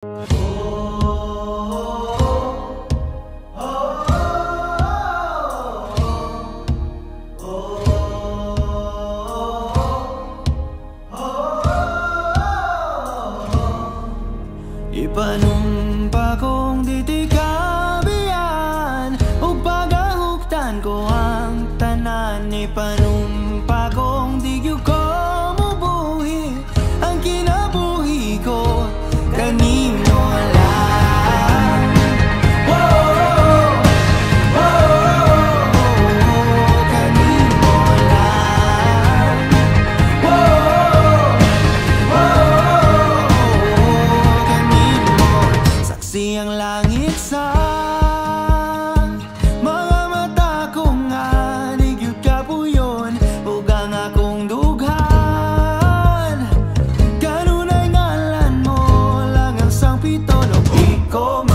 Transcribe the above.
Ipanumpa kong titikabian ug pagahugtan ko ang tanan. Ipanumpa kong di gyud ko mubuhi ang kinabuhi ko kanimo lang. Kanimo lang. Siyang langit sa mga mata ko nga nigyud kapuyon ug ang akong dughan kanunay ngalan mo lang ang sangpiton ug di ko